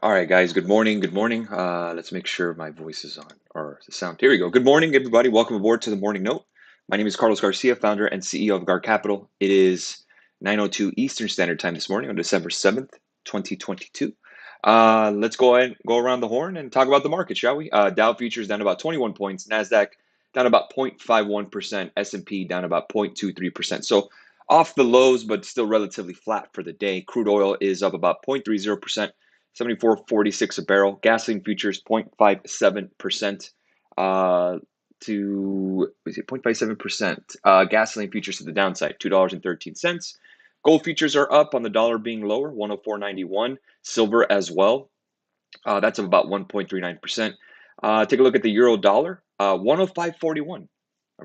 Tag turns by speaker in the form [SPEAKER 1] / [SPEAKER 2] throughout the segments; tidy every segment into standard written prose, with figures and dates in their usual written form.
[SPEAKER 1] All right, guys. Good morning. Good morning. Let's make sure my voice is on or the sound. Here we go. Good morning, everybody. Welcome aboard to the Morning Note. My name is Carlos Garcia, founder and CEO of GAR Capital. It is 9:02 Eastern Standard Time this morning on December 7th, 2022. Let's go ahead and go around the horn and talk about the market, shall we? Dow futures down about 21 points, Nasdaq down about 0.51%, S&P down about 0.23%. So off the lows, but still relatively flat for the day. Crude oil is up about 0.30%. 74.46 a barrel. Gasoline futures 0.57% to, is it 0.57%? Gasoline futures to the downside, $2.13. Gold futures are up on the dollar being lower, 104.91. Silver as well. That's up about 1.39%. Take a look at the euro dollar, 105.41.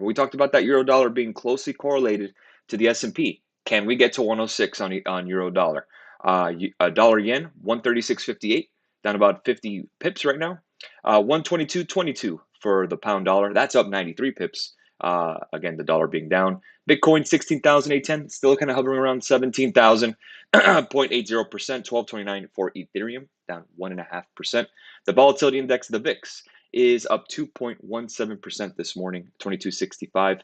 [SPEAKER 1] We talked about that euro dollar being closely correlated to the S&P. Can we get to 106 on euro dollar? Dollar yen, 136.58, down about 50 pips right now. 122.22 for the pound dollar. That's up 93 pips. Again, the dollar being down. Bitcoin, 16,810, still kind of hovering around 17,000, 0.80%, 1229 for Ethereum, down 1.5%. The volatility index, the VIX, is up 2.17% this morning, 2265.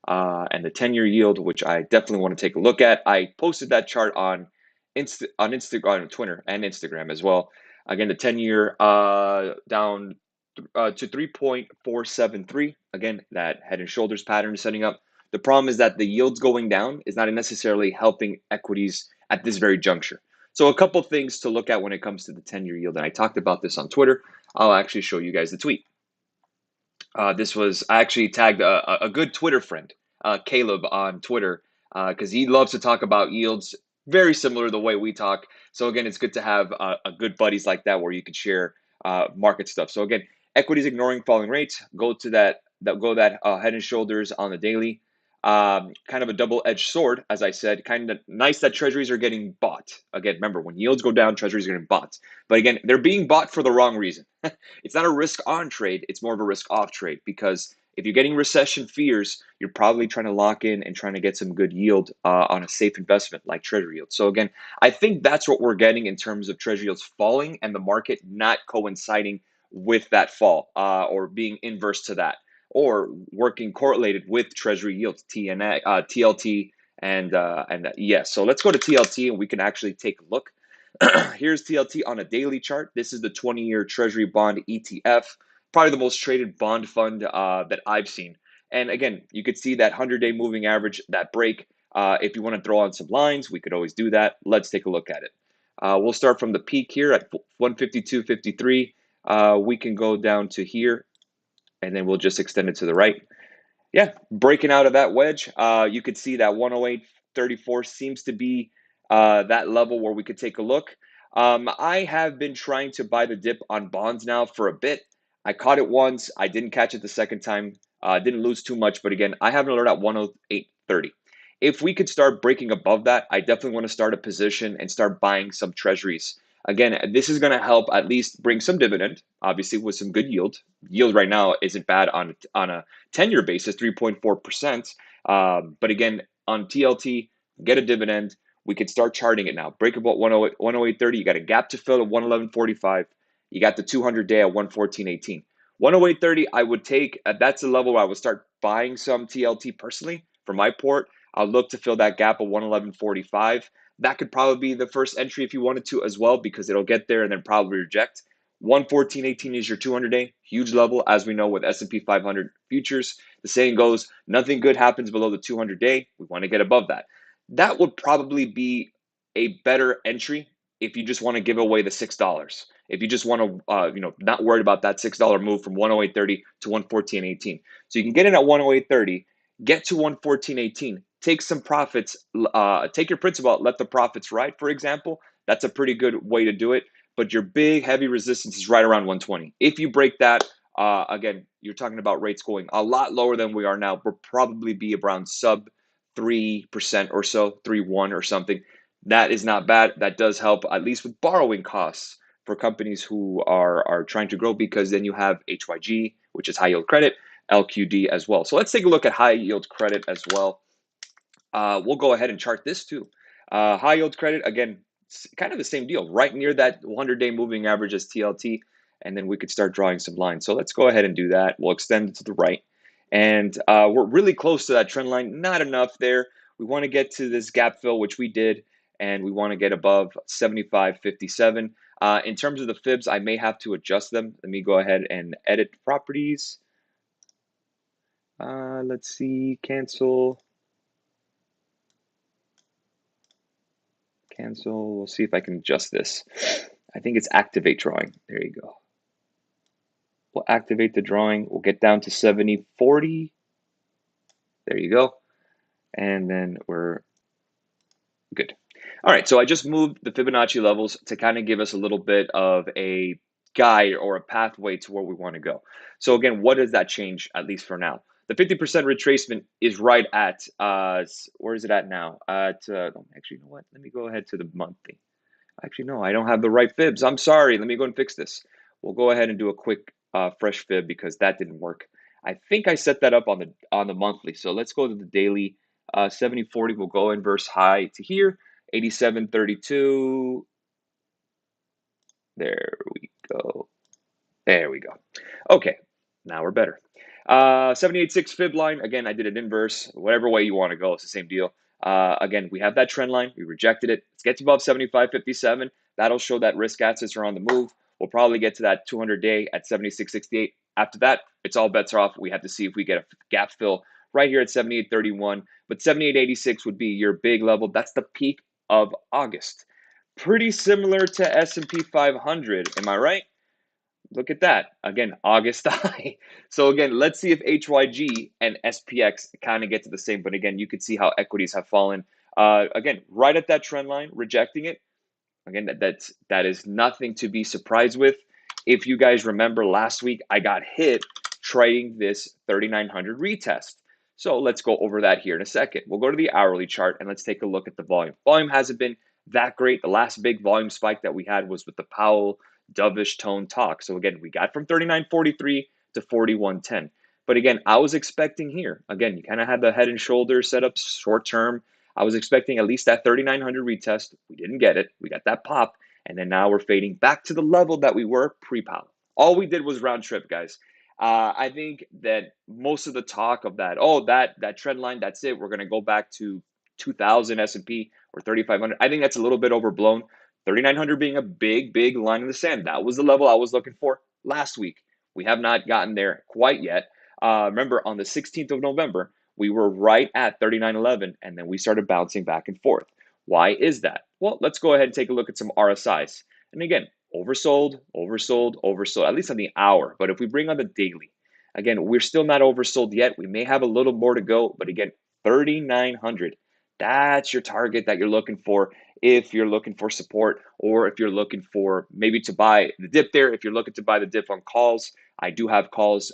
[SPEAKER 1] And the 10-year yield, which I definitely want to take a look at. I posted that chart on Instagram, on Twitter, and Instagram as well. Again, the 10-year down to 3.473. Again, that head and shoulders pattern is setting up. The problem is that the yields going down is not necessarily helping equities at this very juncture. So a couple things to look at when it comes to the 10-year yield, and I talked about this on Twitter. I'll actually show you guys the tweet. I actually tagged a good Twitter friend, Caleb, on Twitter, because he loves to talk about yields, very similar to the way we talk. So again, it's good to have a good buddies like that where you can share market stuff. So again, equities ignoring falling rates. Go to that head and shoulders on the daily. Kind of a double-edged sword, as I said. Kind of nice that treasuries are getting bought. Again, remember, when yields go down, treasuries are getting bought. But again, they're being bought for the wrong reason. It's not a risk-on trade. It's more of a risk-off trade, because if you're getting recession fears, you're probably trying to lock in and trying to get some good yield on a safe investment like treasury yield. So again, I think that's what we're getting in terms of treasury yields falling and the market not coinciding with that fall or being inverse to that, or working correlated with treasury yields, TLT and ES. So let's go to TLT and we can actually take a look. Here's TLT on a daily chart. This is the 20-year Treasury bond ETF, probably the most traded bond fund that I've seen. And again, you could see that 100-day moving average, that break. If you want to throw on some lines, we could always do that. Let's take a look at it. We'll start from the peak here at 152.53. We can go down to here, and then we'll just extend it to the right. Yeah, breaking out of that wedge, you could see that 108.34 seems to be that level where we could take a look. I have been trying to buy the dip on bonds now for a bit. I caught it once. I didn't catch it the second time. Didn't lose too much, but again, I have an alert at 108.30. If we could start breaking above that, I definitely want to start a position and start buying some treasuries. Again, this is going to help at least bring some dividend, obviously with some good yield. Yield right now isn't bad on a 10-year basis, 3.4%. But again, on TLT, get a dividend. We could start charting it now. Break about 108.30. You got a gap to fill at 111.45. You got the 200-day at 114.18. 108.30, I would take. That's the level where I would start buying some TLT personally for my port. I'll look to fill that gap of 111.45. That could probably be the first entry if you wanted to as well, because it'll get there and then probably reject. 114.18 is your 200-day, huge level, as we know with S&P 500 futures. The saying goes, nothing good happens below the 200-day. We want to get above that. That would probably be a better entry if you just want to give away the $6. If you just want to, not worried about that $6 move from 108.30 to 114.18. So you can get in at 108.30, get to 114.18, take some profits, take your principal out, let the profits ride, for example. That's a pretty good way to do it. But your big heavy resistance is right around 120. If you break that, again, you're talking about rates going a lot lower than we are now. We'll probably be around sub 3% or so, 3.1 or something. That is not bad. That does help, at least with borrowing costs for companies who are trying to grow, because then you have HYG, which is high yield credit, LQD as well. So let's take a look at high yield credit as well. We'll go ahead and chart this too. High yield credit, again, kind of the same deal, right near that 100-day moving average as TLT, and then we could start drawing some lines. So let's go ahead and do that. We'll extend it to the right, and we're really close to that trend line. Not enough there. We want to get to this gap fill, which we did, and we want to get above 75.57. In terms of the fibs, I may have to adjust them. Let me go ahead and edit properties. Let's see, cancel. We'll see if I can adjust this. I think it's activate drawing. There you go. We'll activate the drawing. We'll get down to 70.40. There you go. And then we're good. All right, so I just moved the Fibonacci levels to kind of give us a little bit of a guide or a pathway to where we want to go. So again, what does that change, at least for now? The 50% retracement is right at, where is it at now? Actually, you know what? Let me go ahead to the monthly. Actually, no, I don't have the right fibs. I'm sorry. Let me go and fix this. We'll go ahead and do a quick fresh fib because that didn't work. I think I set that up on the monthly. So let's go to the daily. 70.40 will go inverse high to here. 87.32. There we go. There we go. Okay, now we're better. 78.6 fib line. Again, I did an inverse. Whatever way you want to go, it's the same deal. Again, we have that trend line. We rejected it. Let's get to above 75.57. That'll show that risk assets are on the move. We'll probably get to that 200-day at 76.68. After that, it's all bets are off. We have to see if we get a gap fill right here at 78.31. But 78.86 would be your big level. That's the peak of August. Pretty similar to S&P 500. Am I right? Look at that. Again, August high. So again, let's see if HYG and SPX kind of get to the same. But again, you could see how equities have fallen. Again, right at that trend line, rejecting it. Again, that is nothing to be surprised with. If you guys remember last week, I got hit trading this 3,900 retest. So let's go over that here in a second. We'll go to the hourly chart and let's take a look at the volume. Volume hasn't been that great. The last big volume spike that we had was with the Powell dovish tone talk. So again, we got from 39.43 to 41.10. But again, I was expecting here, again, you kind of had the head and shoulders set up short term. I was expecting at least that 3,900 retest. We didn't get it. We got that pop. And then now we're fading back to the level that we were pre-Powell. All we did was round trip, guys. I think that most of the talk of that, that trend line, that's it. We're going to go back to 2,000 S&P or 3,500. I think that's a little bit overblown. 3,900 being a big, big line in the sand. That was the level I was looking for last week. We have not gotten there quite yet. Remember, on the 16th of November, we were right at 39.11, and then we started bouncing back and forth. Why is that? Well, let's go ahead and take a look at some RSIs. And again, oversold, oversold, oversold, at least on the hour. But if we bring on the daily, again, we're still not oversold yet. We may have a little more to go, but again, 3,900. That's your target that you're looking for if you're looking for support or if you're looking for maybe to buy the dip there. If you're looking to buy the dip on calls, I do have calls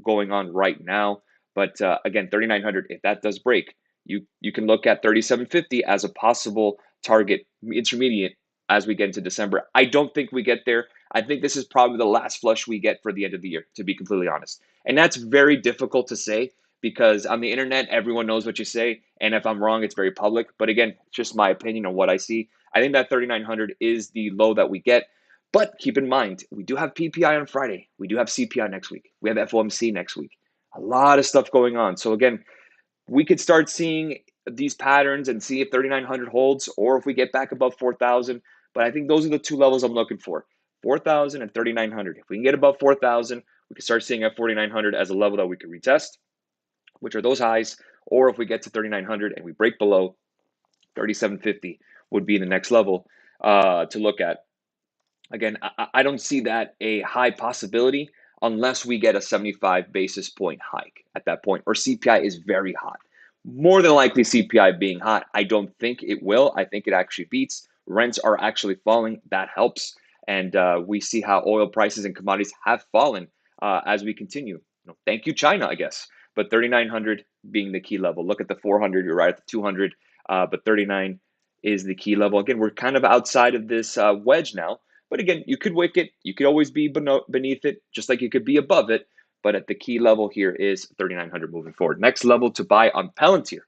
[SPEAKER 1] going on right now. But again, 3,900, if that does break, you can look at 37.50 as a possible target intermediate as we get into December. I don't think we get there. I think this is probably the last flush we get for the end of the year, to be completely honest. And that's very difficult to say because on the internet, everyone knows what you say. And if I'm wrong, it's very public. But again, it's just my opinion on what I see. I think that 3,900 is the low that we get. But keep in mind, we do have PPI on Friday. We do have CPI next week. We have FOMC next week. A lot of stuff going on. So again, we could start seeing these patterns and see if 3,900 holds or if we get back above 4,000. But I think those are the two levels I'm looking for, 4,000 and 3,900. If we can get above 4,000, we can start seeing at 4,900 as a level that we could retest, which are those highs. Or if we get to 3,900 and we break below, 37.50 would be the next level to look at. Again, I don't see that a high possibility unless we get a 75 basis point hike at that point, or CPI is very hot. More than likely CPI being hot. I don't think it will. I think it actually beats. Rents are actually falling. That helps. And we see how oil prices and commodities have fallen as we continue. Thank you, China, I guess. But 3,900 being the key level. Look at the 400. You're right at the 200. But 39 is the key level. Again, we're kind of outside of this wedge now. But again, you could wick it. You could always be beneath it, just like you could be above it. But at the key level here is 3,900 moving forward. Next level to buy on Palantir.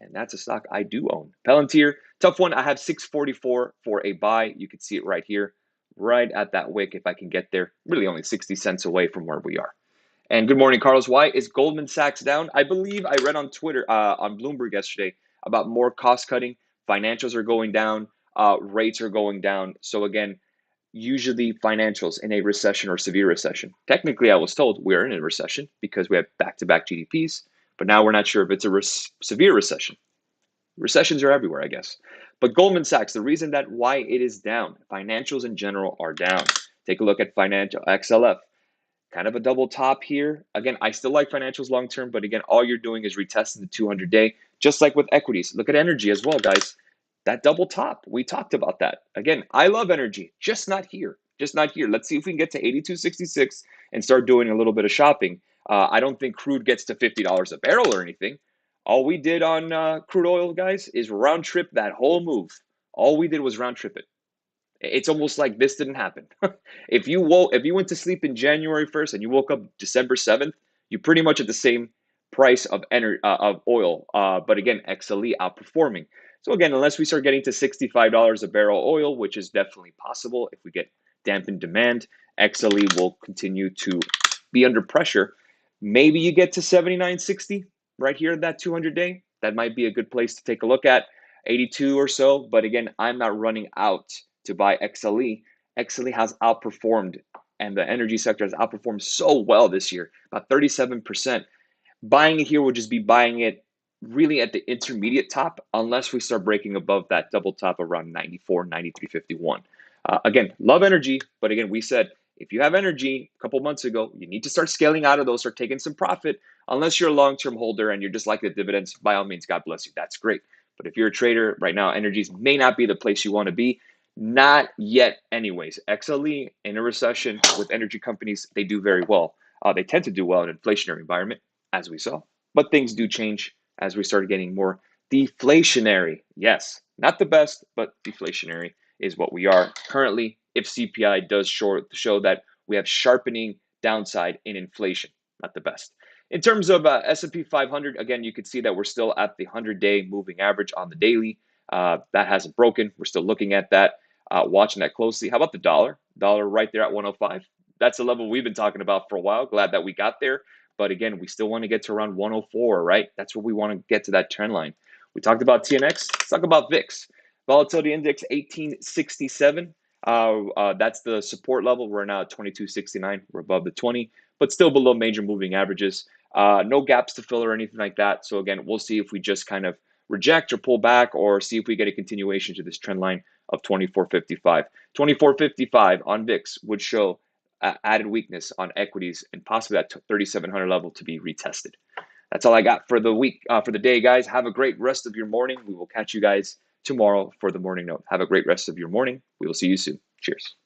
[SPEAKER 1] And that's a stock I do own. Palantir, Tough one. I have 644 for a buy. You can see it right here, right at that wick if I can get there. Really only 60 cents away from where we are. And good morning, Carlos. Why is Goldman Sachs down? I believe I read on Twitter, on Bloomberg yesterday about more cost cutting. Financials are going down. Rates are going down. So again, usually financials in a recession or severe recession. Technically, I was told we're in a recession because we have back-to-back GDPs, but now we're not sure if it's a severe recession. Recessions are everywhere, I guess. But Goldman Sachs, the reason that why it is down, financials in general are down. Take a look at financial XLF, kind of a double top here. Again, I still like financials long term, but again, all you're doing is retesting the 200-day, just like with equities. Look at energy as well, guys. That double top, we talked about that. Again, I love energy, just not here. Just not here. Let's see if we can get to 82.66 and start doing a little bit of shopping. I don't think crude gets to $50 a barrel or anything. All we did on crude oil, guys, is round trip that whole move. All we did was round trip it. It's almost like this didn't happen. If you went to sleep in January 1st and you woke up December 7th, you're pretty much at the same price of oil. But again, XLE outperforming. So again, unless we start getting to $65 a barrel oil, which is definitely possible if we get dampened demand, XLE will continue to be under pressure. Maybe you get to 79.60 right here, that 200-day. That might be a good place to take a look at. 82 or so. But again, I'm not running out to buy XLE. XLE has outperformed, and the energy sector has outperformed so well this year, about 37%. Buying it here would just be buying it really at the intermediate top, unless we start breaking above that double top around 94, 93.51. Again, love energy, but again, we said if you have energy a couple months ago, you need to start scaling out of those, start taking some profit. Unless you're a long-term holder and you're just like the dividends, by all means, God bless you. That's great. But if you're a trader right now, energies may not be the place you want to be. Not yet, anyways. XLE in a recession with energy companies, they do very well. They tend to do well in an inflationary environment, as we saw. But things do change as we start getting more deflationary. Yes, not the best, but deflationary is what we are currently. If CPI does show that we have sharpening downside in inflation, not the best. In terms of S&P 500, again, you can see that we're still at the 100-day moving average on the daily. That hasn't broken. We're still looking at that, watching that closely. How about the dollar? Dollar right there at 105. That's a level we've been talking about for a while. Glad that we got there. But again, we still want to get to around 104, right? That's what we want to get to, that trend line. We talked about TNX. Let's talk about VIX. Volatility index 1867. That's the support level. We're now at 2269. We're above the 20, but still below major moving averages. No gaps to fill or anything like that. So again, we'll see if we just kind of reject or pull back, or see if we get a continuation to this trend line of 2455. 2455 on VIX would show added weakness on equities and possibly that 3700 level to be retested. That's all I got for the week, for the day, guys. Have a great rest of your morning. We will catch you guys tomorrow for the morning note. Have a great rest of your morning. We will see you soon. Cheers.